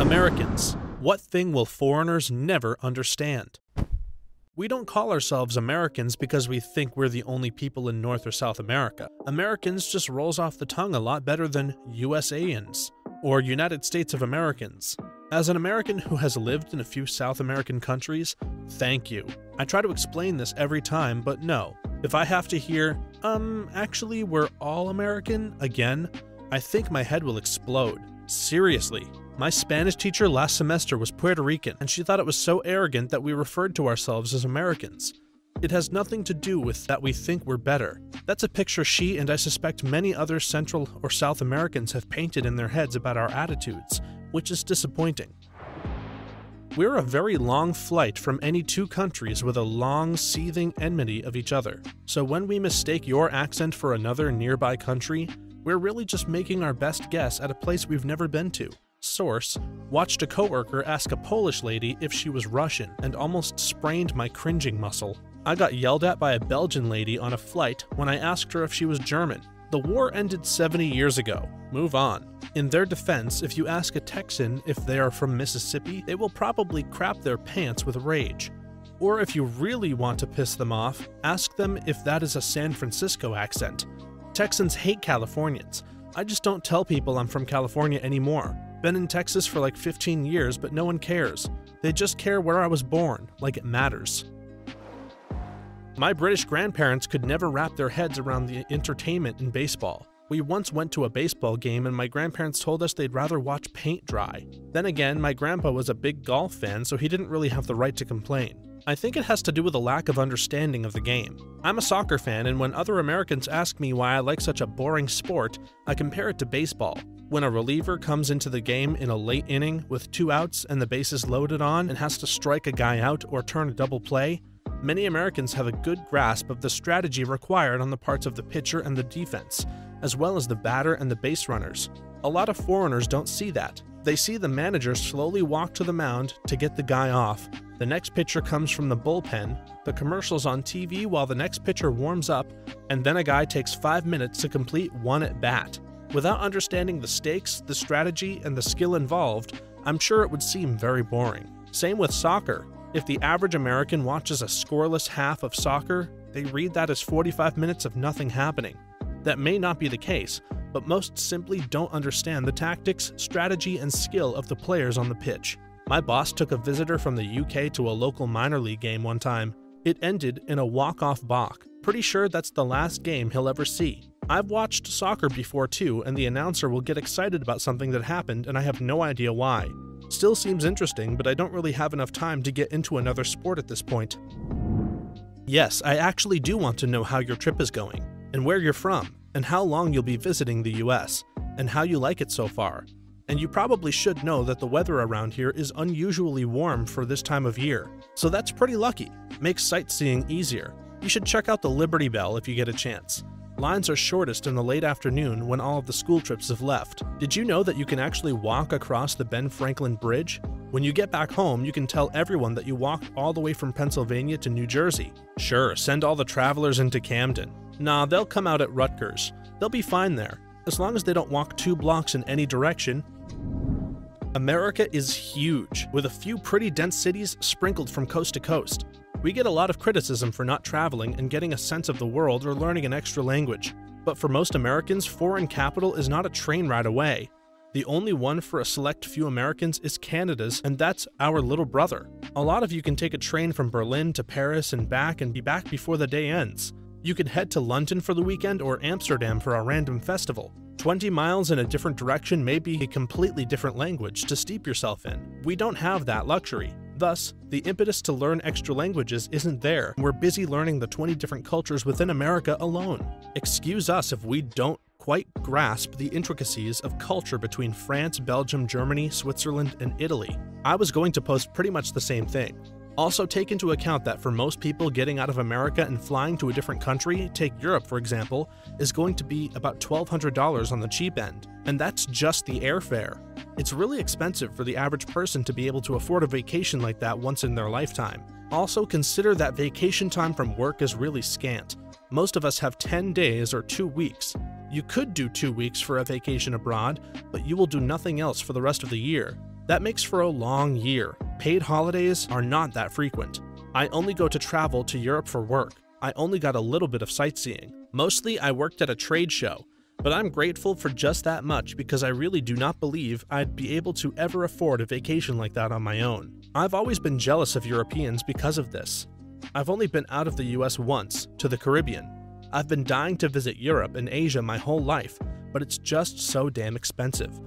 Americans. What thing will foreigners never understand? We don't call ourselves Americans because we think we're the only people in North or South America. Americans just rolls off the tongue a lot better than USAians or United States of Americans. As an American who has lived in a few South American countries, thank you. I try to explain this every time, but no. If I have to hear, actually we're all American again, I think my head will explode. Seriously. My Spanish teacher last semester was Puerto Rican, and she thought it was so arrogant that we referred to ourselves as Americans. It has nothing to do with that we think we're better. That's a picture she and I suspect many other Central or South Americans have painted in their heads about our attitudes, which is disappointing. We're a very long flight from any two countries with a long, seething enmity of each other. So when we mistake your accent for another nearby country, we're really just making our best guess at a place we've never been to. Source: watched a coworker ask a Polish lady if she was Russian and almost sprained my cringing muscle. I got yelled at by a Belgian lady on a flight when I asked her if she was German. The war ended 70 years ago. Move on. In their defense, if you ask a Texan if they are from Mississippi, they will probably crap their pants with rage. Or if you really want to piss them off, ask them if that is a San Francisco accent. Texans hate Californians. I just don't tell people I'm from California anymore. Been in Texas for like 15 years, but no one cares. They just care where I was born, like it matters. My British grandparents could never wrap their heads around the entertainment in baseball. We once went to a baseball game and my grandparents told us they'd rather watch paint dry. Then again, my grandpa was a big golf fan, so he didn't really have the right to complain. I think it has to do with a lack of understanding of the game. I'm a soccer fan, and when other Americans ask me why I like such a boring sport, I compare it to baseball. When a reliever comes into the game in a late inning with 2 outs and the bases loaded on and has to strike a guy out or turn a double play, many Americans have a good grasp of the strategy required on the parts of the pitcher and the defense, as well as the batter and the base runners. A lot of foreigners don't see that. They see the manager slowly walk to the mound to get the guy off. The next pitcher comes from the bullpen, the commercials on TV while the next pitcher warms up, and then a guy takes 5 minutes to complete one at bat. Without understanding the stakes, the strategy, and the skill involved, I'm sure it would seem very boring. Same with soccer. If the average American watches a scoreless half of soccer, they read that as 45 minutes of nothing happening. That may not be the case, but most simply don't understand the tactics, strategy, and skill of the players on the pitch. My boss took a visitor from the UK to a local minor league game one time. It ended in a walk-off balk. Pretty sure that's the last game he'll ever see. I've watched soccer before too, and the announcer will get excited about something that happened and I have no idea why. Still seems interesting, but I don't really have enough time to get into another sport at this point. Yes, I actually do want to know how your trip is going, and where you're from, and how long you'll be visiting the US, and how you like it so far. And you probably should know that the weather around here is unusually warm for this time of year, so that's pretty lucky. Makes sightseeing easier. You should check out the Liberty Bell if you get a chance. Lines are shortest in the late afternoon when all of the school trips have left. Did you know that you can actually walk across the Ben Franklin Bridge? When you get back home, you can tell everyone that you walked all the way from Pennsylvania to New Jersey. Sure, send all the travelers into Camden. Nah, they'll come out at Rutgers. They'll be fine there, as long as they don't walk 2 blocks in any direction. America is huge, with a few pretty dense cities sprinkled from coast to coast. We get a lot of criticism for not traveling and getting a sense of the world or learning an extra language. But for most Americans, foreign capital is not a train ride away. The only one for a select few Americans is Canada's, and that's our little brother. A lot of you can take a train from Berlin to Paris and be back before the day ends. You could head to London for the weekend or Amsterdam for a random festival. 20 miles in a different direction may be a completely different language to steep yourself in. We don't have that luxury. Thus, the impetus to learn extra languages isn't there. We're busy learning the 20 different cultures within America alone. Excuse us if we don't quite grasp the intricacies of culture between France, Belgium, Germany, Switzerland, and Italy. I was going to post pretty much the same thing. Also take into account that for most people, getting out of America and flying to a different country, take Europe for example, is going to be about $1,200 on the cheap end. And that's just the airfare. It's really expensive for the average person to be able to afford a vacation like that once in their lifetime. Also consider that vacation time from work is really scant. Most of us have 10 days or 2 weeks. You could do 2 weeks for a vacation abroad, but you will do nothing else for the rest of the year. That makes for a long year. Paid holidays are not that frequent. I only go to travel to Europe for work. I only got a little bit of sightseeing. Mostly I worked at a trade show, but I'm grateful for just that much because I really do not believe I'd be able to ever afford a vacation like that on my own. I've always been jealous of Europeans because of this. I've only been out of the US once, to the Caribbean. I've been dying to visit Europe and Asia my whole life, but it's just so damn expensive.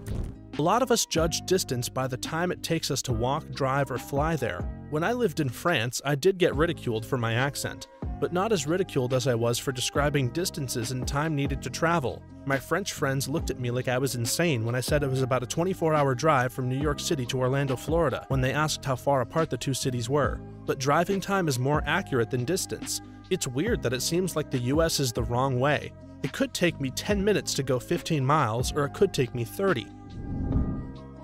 A lot of us judge distance by the time it takes us to walk, drive, or fly there. When I lived in France, I did get ridiculed for my accent, but not as ridiculed as I was for describing distances and time needed to travel. My French friends looked at me like I was insane when I said it was about a 24-hour drive from New York City to Orlando, Florida, when they asked how far apart the two cities were. But driving time is more accurate than distance. It's weird that it seems like the US is the wrong way. It could take me 10 minutes to go 15 miles, or it could take me 30.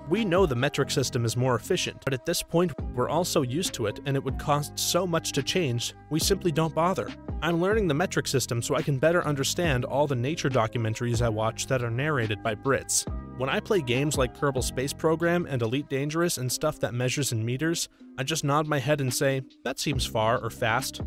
We know the metric system is more efficient, but at this point we're all so used to it and it would cost so much to change, we simply don't bother. I'm learning the metric system so I can better understand all the nature documentaries I watch that are narrated by Brits. When I play games like Kerbal Space Program and Elite Dangerous and stuff that measures in meters, I just nod my head and say, that seems far or fast.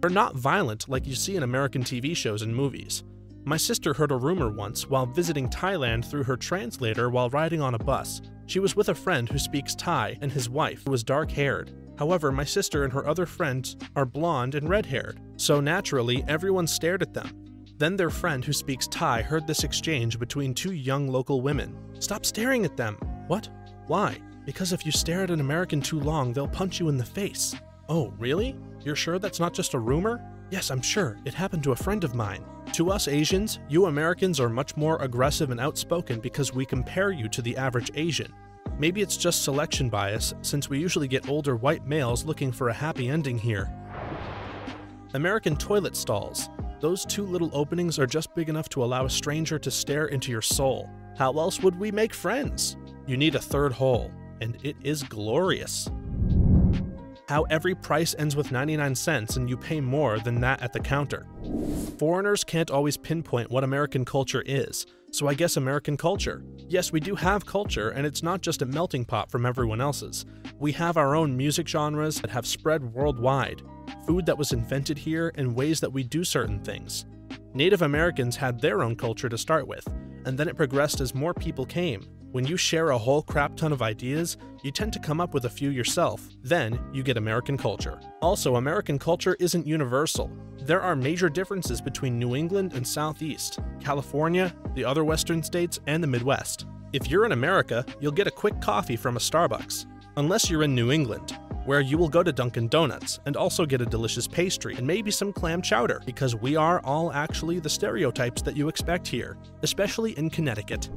They're not violent like you see in American TV shows and movies. My sister heard a rumor once while visiting Thailand through her translator while riding on a bus. She was with a friend who speaks Thai and his wife, who was dark-haired. However, my sister and her other friends are blonde and red-haired, so naturally everyone stared at them. Then their friend who speaks Thai heard this exchange between two young local women. Stop staring at them! What? Why? Because if you stare at an American too long, they'll punch you in the face. Oh, really? You're sure that's not just a rumor? Yes, I'm sure. It happened to a friend of mine. To us Asians, you Americans are much more aggressive and outspoken because we compare you to the average Asian. Maybe it's just selection bias, since we usually get older white males looking for a happy ending here. American toilet stalls. Those two little openings are just big enough to allow a stranger to stare into your soul. How else would we make friends? You need a third hole, and it is glorious. How every price ends with 99 cents and you pay more than that at the counter. Foreigners can't always pinpoint what American culture is, so I guess American culture. Yes, we do have culture, and it's not just a melting pot from everyone else's. We have our own music genres that have spread worldwide, food that was invented here, and ways that we do certain things. Native Americans had their own culture to start with, and then it progressed as more people came. When you share a whole crap ton of ideas, you tend to come up with a few yourself. Then, you get American culture. Also, American culture isn't universal. There are major differences between New England and Southeast, California, the other Western states, and the Midwest. If you're in America, you'll get a quick coffee from a Starbucks. Unless you're in New England, where you will go to Dunkin' Donuts and also get a delicious pastry and maybe some clam chowder, because we are all actually the stereotypes that you expect here, especially in Connecticut.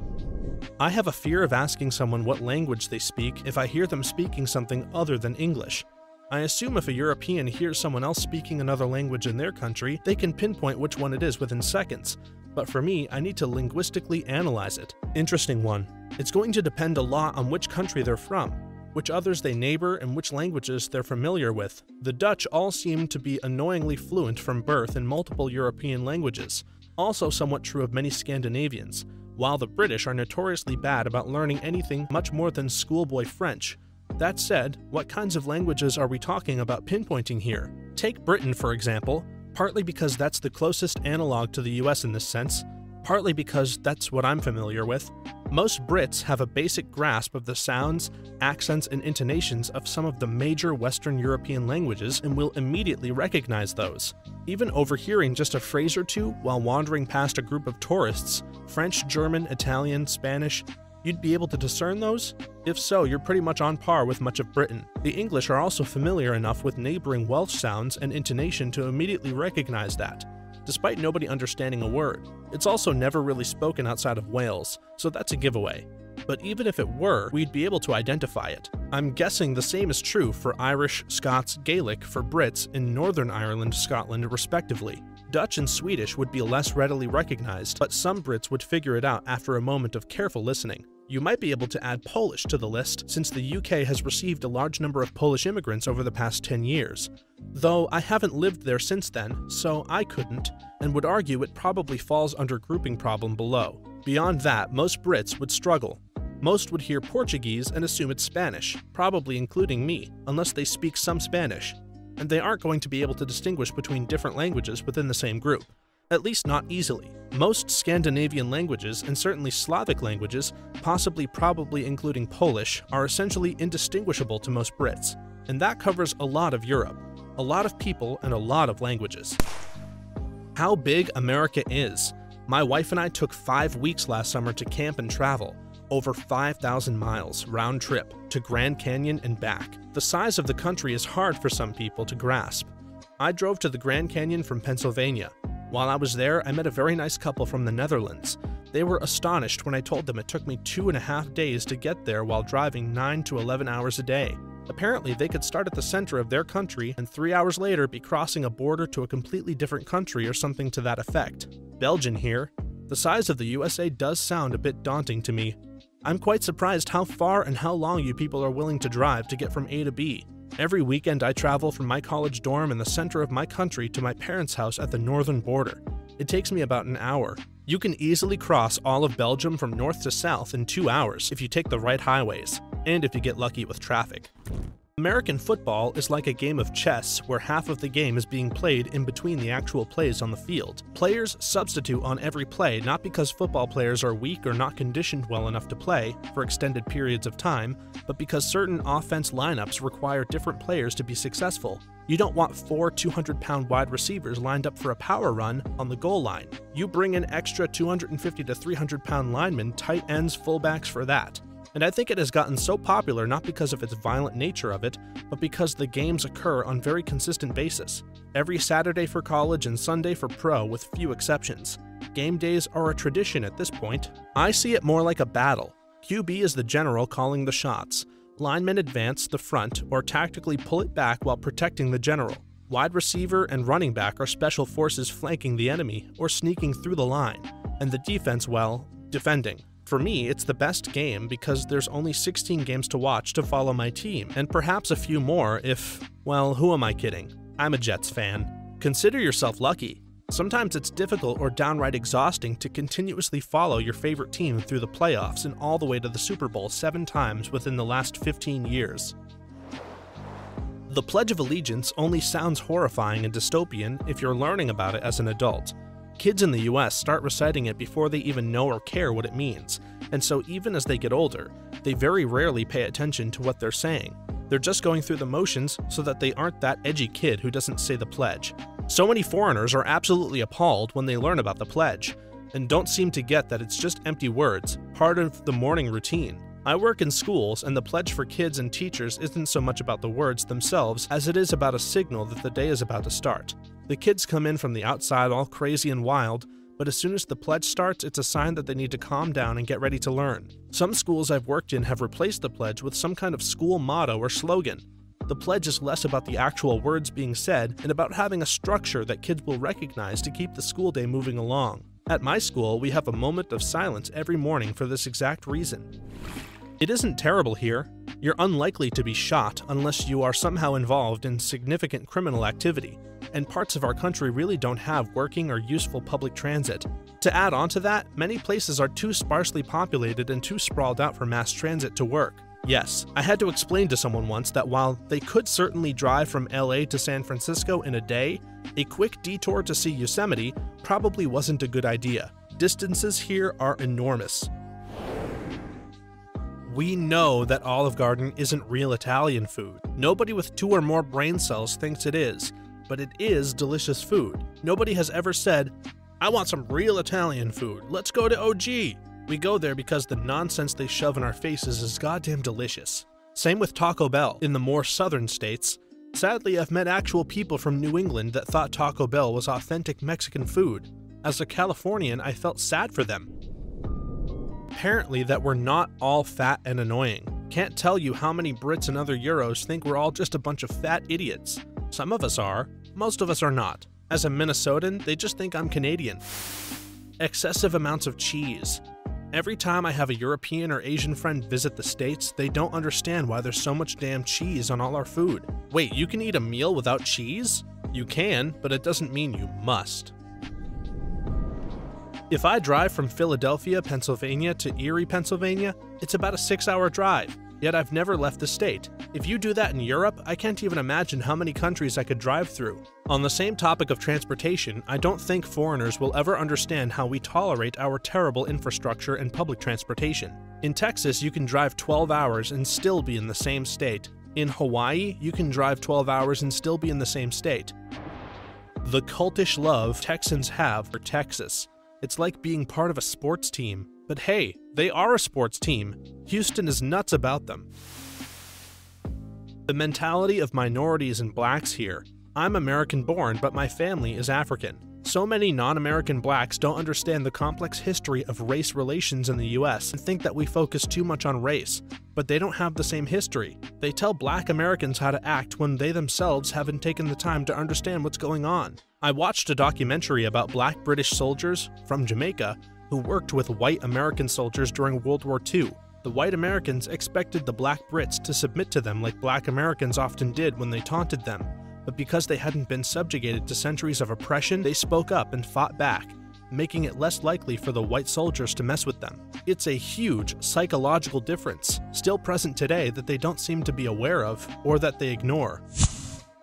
I have a fear of asking someone what language they speak if I hear them speaking something other than English. I assume if a European hears someone else speaking another language in their country, they can pinpoint which one it is within seconds. But for me, I need to linguistically analyze it. Interesting one. It's going to depend a lot on which country they're from, which others they neighbor, and which languages they're familiar with. The Dutch all seem to be annoyingly fluent from birth in multiple European languages, also somewhat true of many Scandinavians, while the British are notoriously bad about learning anything much more than schoolboy French. That said, what kinds of languages are we talking about pinpointing here? Take Britain, for example, partly because that's the closest analog to the US in this sense, partly because that's what I'm familiar with. Most Brits have a basic grasp of the sounds, accents, and intonations of some of the major Western European languages and will immediately recognize those. Even overhearing just a phrase or two while wandering past a group of tourists, French, German, Italian, Spanish, you'd be able to discern those? If so, you're pretty much on par with much of Britain. The English are also familiar enough with neighboring Welsh sounds and intonation to immediately recognize that, despite nobody understanding a word. It's also never really spoken outside of Wales, so that's a giveaway. But even if it were, we'd be able to identify it. I'm guessing the same is true for Irish, Scots, Gaelic for Brits in Northern Ireland, Scotland, respectively. Dutch and Swedish would be less readily recognized, but some Brits would figure it out after a moment of careful listening. You might be able to add Polish to the list, since the UK has received a large number of Polish immigrants over the past 10 years. Though I haven't lived there since then, so I couldn't, and would argue it probably falls under grouping problem below. Beyond that, most Brits would struggle. Most would hear Portuguese and assume it's Spanish, probably including me, unless they speak some Spanish, and they aren't going to be able to distinguish between different languages within the same group. At least not easily. Most Scandinavian languages, and certainly Slavic languages, probably including Polish, are essentially indistinguishable to most Brits, and that covers a lot of Europe, a lot of people, and a lot of languages. How big America is. My wife and I took 5 weeks last summer to camp and travel, over 5,000 miles round trip to Grand Canyon and back. The size of the country is hard for some people to grasp. I drove to the Grand Canyon from Pennsylvania. While I was there, I met a very nice couple from the Netherlands. They were astonished when I told them it took me 2.5 days to get there while driving 9 to 11 hours a day. Apparently, they could start at the center of their country and 3 hours later be crossing a border to a completely different country or something to that effect. Belgium here. The size of the USA does sound a bit daunting to me. I'm quite surprised how far and how long you people are willing to drive to get from A to B. Every weekend I travel from my college dorm in the center of my country to my parents' house at the northern border. It takes me about an hour. You can easily cross all of Belgium from north to south in 2 hours if you take the right highways, and if you get lucky with traffic. American football is like a game of chess where half of the game is being played in between the actual plays on the field. Players substitute on every play not because football players are weak or not conditioned well enough to play for extended periods of time, but because certain offense lineups require different players to be successful. You don't want 4 200-pound wide receivers lined up for a power run on the goal line. You bring in extra 250 to 300-pound linemen, tight ends, fullbacks for that. And I think it has gotten so popular not because of its violent nature of it, but because the games occur on very consistent basis. Every Saturday for college and Sunday for pro with few exceptions. Game days are a tradition at this point. I see it more like a battle. QB is the general calling the shots. Linemen advance the front or tactically pull it back while protecting the general. Wide receiver and running back are special forces flanking the enemy or sneaking through the line, and the defense, well, defending. For me, it's the best game because there's only 16 games to watch to follow my team, and perhaps a few more if, well, who am I kidding? I'm a Jets fan. Consider yourself lucky. Sometimes it's difficult or downright exhausting to continuously follow your favorite team through the playoffs and all the way to the Super Bowl 7 times within the last 15 years. The Pledge of Allegiance only sounds horrifying and dystopian if you're learning about it as an adult. Kids in the US start reciting it before they even know or care what it means, and so even as they get older, they very rarely pay attention to what they're saying. They're just going through the motions so that they aren't that edgy kid who doesn't say the pledge. So many foreigners are absolutely appalled when they learn about the pledge, and don't seem to get that it's just empty words, part of the morning routine. I work in schools, and the pledge for kids and teachers isn't so much about the words themselves as it is about a signal that the day is about to start. The kids come in from the outside all crazy and wild, but as soon as the pledge starts, it's a sign that they need to calm down and get ready to learn. Some schools I've worked in have replaced the pledge with some kind of school motto or slogan. The pledge is less about the actual words being said and about having a structure that kids will recognize to keep the school day moving along. At my school, we have a moment of silence every morning for this exact reason. It isn't terrible here. You're unlikely to be shot unless you are somehow involved in significant criminal activity, and parts of our country really don't have working or useful public transit. To add on to that, many places are too sparsely populated and too sprawled out for mass transit to work. Yes, I had to explain to someone once that while they could certainly drive from LA to San Francisco in a day, a quick detour to see Yosemite probably wasn't a good idea. Distances here are enormous. We know that Olive Garden isn't real Italian food. Nobody with 2 or more brain cells thinks it is, but it is delicious food. Nobody has ever said, "I want some real Italian food, let's go to OG." We go there because the nonsense they shove in our faces is goddamn delicious. Same with Taco Bell in the more southern states. Sadly, I've met actual people from New England that thought Taco Bell was authentic Mexican food. As a Californian, I felt sad for them. Apparently that we're not all fat and annoying. Can't tell you how many Brits and other Euros think we're all just a bunch of fat idiots. Some of us are, most of us are not. As a Minnesotan, they just think I'm Canadian. Excessive amounts of cheese. Every time I have a European or Asian friend visit the States, they don't understand why there's so much damn cheese on all our food. Wait, you can eat a meal without cheese? You can, but it doesn't mean you must. If I drive from Philadelphia, Pennsylvania to Erie, Pennsylvania, It's about a 6-hour drive, yet I've never left the state. If you do that in Europe, I can't even imagine how many countries I could drive through. On the same topic of transportation, I don't think foreigners will ever understand how we tolerate our terrible infrastructure and public transportation. In Texas, you can drive 12 hours and still be in the same state. In Hawaii, you can drive 12 hours and still be in the same state. The cultish love Texans have for Texas. It's like being part of a sports team. But hey, they are a sports team. Houston is nuts about them. The mentality of minorities and blacks here. I'm American-born, but my family is African. So many non-American blacks don't understand the complex history of race relations in the US and think that we focus too much on race, but they don't have the same history. They tell black Americans how to act when they themselves haven't taken the time to understand what's going on. I watched a documentary about black British soldiers from Jamaica who worked with white American soldiers during World War II. The white Americans expected the black Brits to submit to them like black Americans often did when they taunted them. But because they hadn't been subjugated to centuries of oppression, they spoke up and fought back, making it less likely for the white soldiers to mess with them. It's a huge psychological difference, still present today, that they don't seem to be aware of, or that they ignore.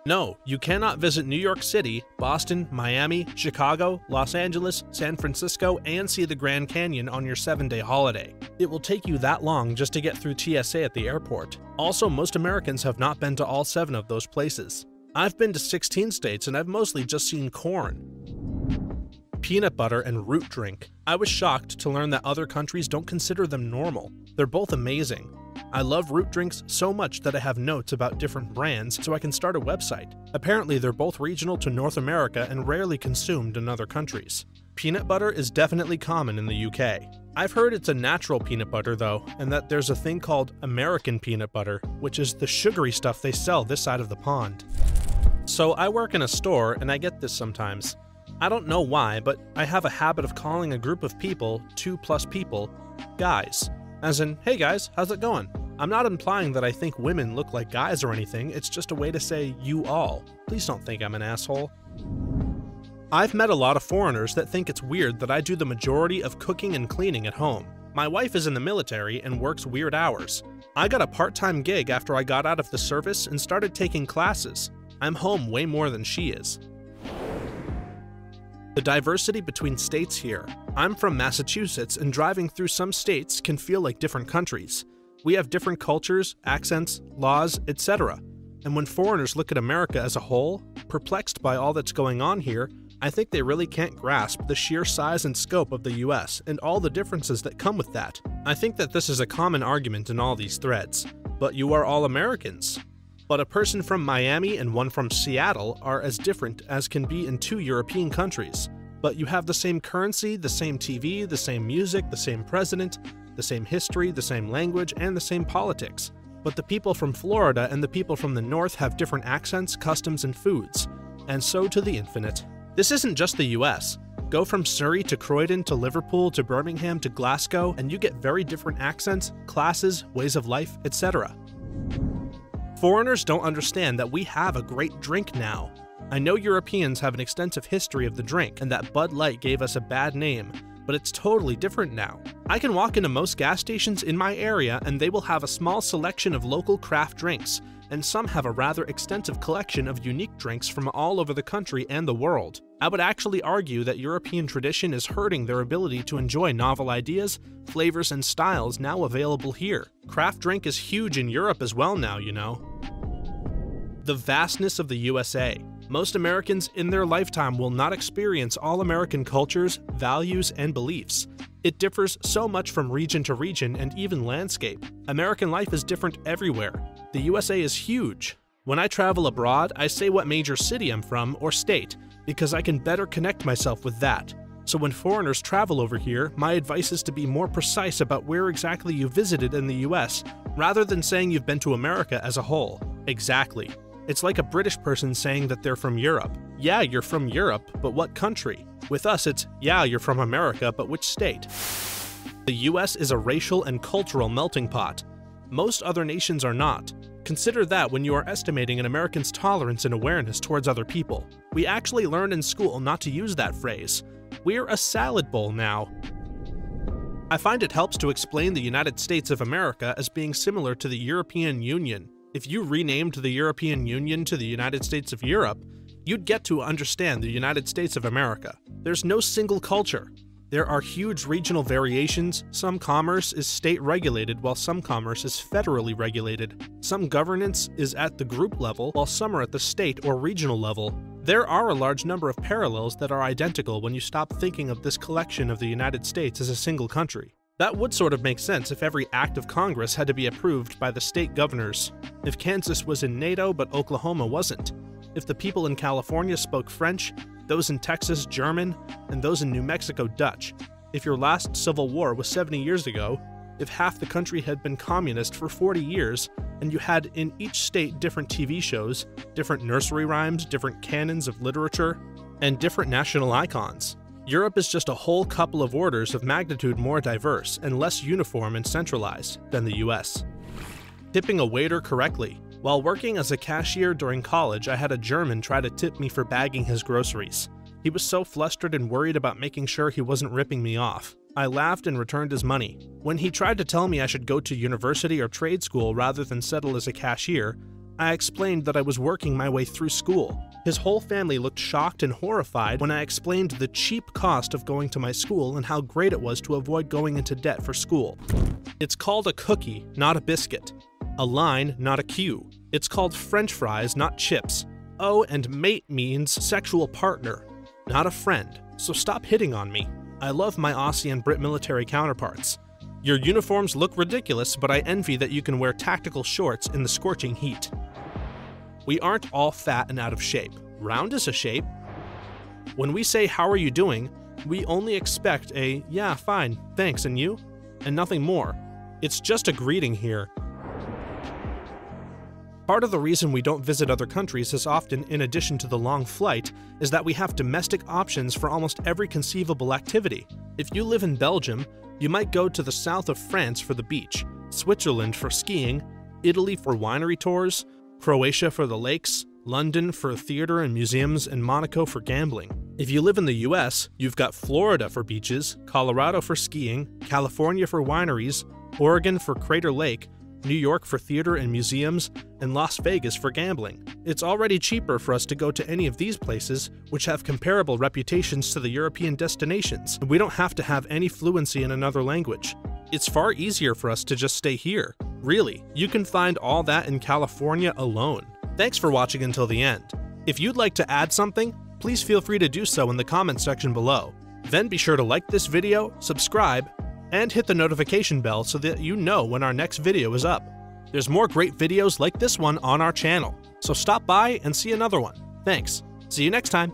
No, you cannot visit New York City, Boston, Miami, Chicago, Los Angeles, San Francisco, and see the Grand Canyon on your 7-day holiday. It will take you that long just to get through TSA at the airport. Also, most Americans have not been to all 7 of those places. I've been to 16 states and I've mostly just seen corn, peanut butter, and root drink. I was shocked to learn that other countries don't consider them normal. They're both amazing. I love root drinks so much that I have notes about different brands so I can start a website. Apparently they're both regional to North America and rarely consumed in other countries. Peanut butter is definitely common in the UK. I've heard it's a natural peanut butter though, and that there's a thing called American peanut butter, which is the sugary stuff they sell this side of the pond. So I work in a store and I get this sometimes. I don't know why, but I have a habit of calling a group of people, 2+ people, guys. As in, hey guys, how's it going? I'm not implying that I think women look like guys or anything, it's just a way to say you all. Please don't think I'm an asshole. I've met a lot of foreigners that think it's weird that I do the majority of cooking and cleaning at home. My wife is in the military and works weird hours. I got a part-time gig after I got out of the service and started taking classes. I'm home way more than she is. The diversity between states here. I'm from Massachusetts, and driving through some states can feel like different countries. We have different cultures, accents, laws, etc. And when foreigners look at America as a whole, perplexed by all that's going on here, I think they really can't grasp the sheer size and scope of the US and all the differences that come with that. I think that this is a common argument in all these threads. But you are all Americans. But a person from Miami and one from Seattle are as different as can be in 2 European countries. But you have the same currency, the same TV, the same music, the same president, the same history, the same language, and the same politics. But the people from Florida and the people from the north have different accents, customs, and foods. And so to the infinite. This isn't just the US. Go from Surrey to Croydon to Liverpool to Birmingham to Glasgow, and you get very different accents, classes, ways of life, etc. Foreigners don't understand that we have a great drink now. I know Europeans have an extensive history of the drink, and that Bud Light gave us a bad name, but it's totally different now. I can walk into most gas stations in my area and they will have a small selection of local craft drinks, and some have a rather extensive collection of unique drinks from all over the country and the world. I would actually argue that European tradition is hurting their ability to enjoy novel ideas, flavors, and styles now available here. Craft drink is huge in Europe as well now, you know. The vastness of the USA. Most Americans in their lifetime will not experience all American cultures, values, and beliefs. It differs so much from region to region and even landscape. American life is different everywhere. The USA is huge. When I travel abroad, I say what major city I'm from or state, because I can better connect myself with that. So when foreigners travel over here, my advice is to be more precise about where exactly you visited in the US, rather than saying you've been to America as a whole. Exactly. It's like a British person saying that they're from Europe. Yeah, you're from Europe, but what country? With us, it's, yeah, you're from America, but which state? The US is a racial and cultural melting pot. Most other nations are not. Consider that when you are estimating an American's tolerance and awareness towards other people. We actually learned in school not to use that phrase. We're a salad bowl now. I find it helps to explain the United States of America as being similar to the European Union. If you renamed the European Union to the United States of Europe, you'd get to understand the United States of America. There's no single culture. There are huge regional variations. Some commerce is state-regulated, while some commerce is federally regulated. Some governance is at the group level, while some are at the state or regional level. There are a large number of parallels that are identical when you stop thinking of this collection of the United States as a single country. That would sort of make sense if every act of Congress had to be approved by the state governors. If Kansas was in NATO but Oklahoma wasn't. If the people in California spoke French, those in Texas German, and those in New Mexico Dutch. If your last civil war was 70 years ago, if half the country had been communist for 40 years, and you had in each state different TV shows, different nursery rhymes, different canons of literature, and different national icons. Europe is just a whole couple of orders of magnitude more diverse and less uniform and centralized than the US. Tipping a waiter correctly. While working as a cashier during college, I had a German try to tip me for bagging his groceries. He was so flustered and worried about making sure he wasn't ripping me off. I laughed and returned his money. When he tried to tell me I should go to university or trade school rather than settle as a cashier, I explained that I was working my way through school. His whole family looked shocked and horrified when I explained the cheap cost of going to my school and how great it was to avoid going into debt for school. It's called a cookie, not a biscuit. A line, not a cue. It's called French fries, not chips. Oh, and mate means sexual partner, not a friend. So stop hitting on me. I love my Aussie and Brit military counterparts. Your uniforms look ridiculous, but I envy that you can wear tactical shorts in the scorching heat. We aren't all fat and out of shape. Round is a shape. When we say, "How are you doing?" we only expect a, "Yeah, fine, thanks, and you?" and nothing more. It's just a greeting here. Part of the reason we don't visit other countries as often, in addition to the long flight, is that we have domestic options for almost every conceivable activity. If you live in Belgium, you might go to the south of France for the beach, Switzerland for skiing, Italy for winery tours, Croatia for the lakes, London for theater and museums, and Monaco for gambling. If you live in the US, you've got Florida for beaches, Colorado for skiing, California for wineries, Oregon for Crater Lake, New York for theater and museums, and Las Vegas for gambling. It's already cheaper for us to go to any of these places, which have comparable reputations to the European destinations, and we don't have to have any fluency in another language. It's far easier for us to just stay here. Really, you can find all that in California alone. Thanks for watching until the end. If you'd like to add something, please feel free to do so in the comments section below. Then be sure to like this video, subscribe, and hit the notification bell so that you know when our next video is up. There's more great videos like this one on our channel, so stop by and see another one. Thanks. See you next time.